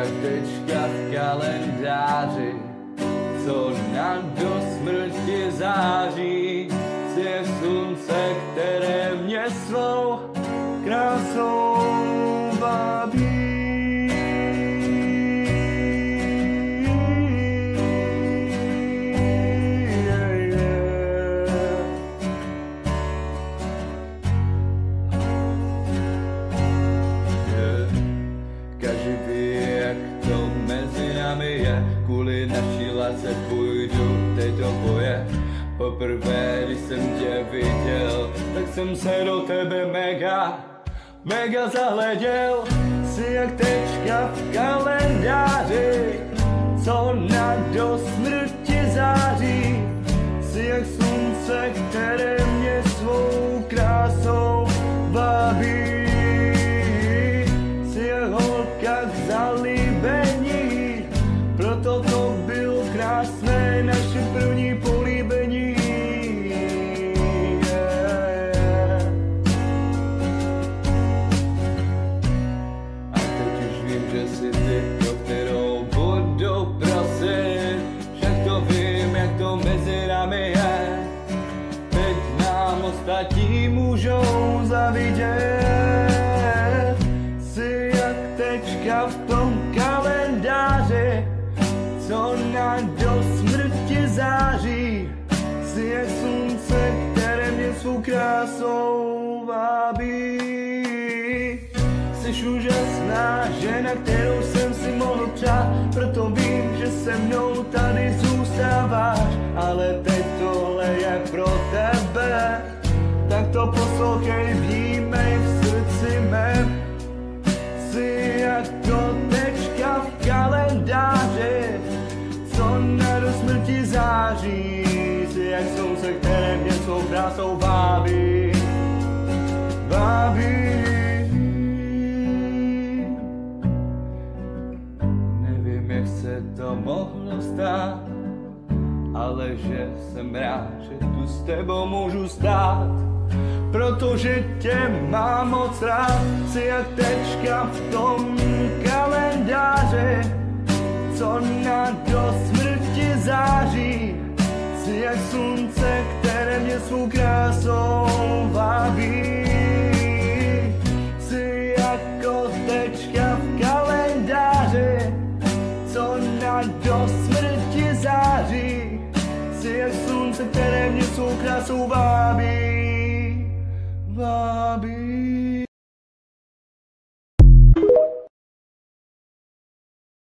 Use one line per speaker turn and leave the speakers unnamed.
jak tečka v kalendáři, co na do smrti září. Je slunce, které mě svou krásou vábí. Každý ví, jak to mezi námi je, kvůli naší lásce půjdu teď do boje. Poprvé, když jsem tě viděl, tak jsem se do tebe mega zahleděl. Jsi jak tečka v kalendáři, co na do smrti září. Jsi jak slunce, které mě svou krásou vábí. Jsi jak holka k zalíbení, proto to bylo krásné naše první políbení. A teď už vím, že jsi ty, pro kterou budu prosit. Však to vím, jak to mezi námi je. Teď nám ostatní můžou zavidět. Jsi jak tečka v tom kalendáři, co na do smrti září. Jsi jak slunce, které mě svou krásou vábí. Jsi úžasná žena, kterou jsem si mohl přát, proto vím, že se mnou tady zůstáváš. Ale teď tohle je pro tebe, tak to poslouchej, vnímej v srdci mém. Jsi jako tečka v kalendáři, co na do smrti září. Jsi jak slunce, které mě svou krásou vábí. Nevím, jak se to mohlo stát, ale že jsem rád, že tu s tebou můžu stát. Protože tě mám moc rád. Jsi jak tečka v tom kalendáři, co na do smrti září. Jsi jak slunce, které mě svou krásou vábí. Jsi jako tečka v kalendáři, co na do smrti září. Jsi jak slunce, které mě svou krásou vábí.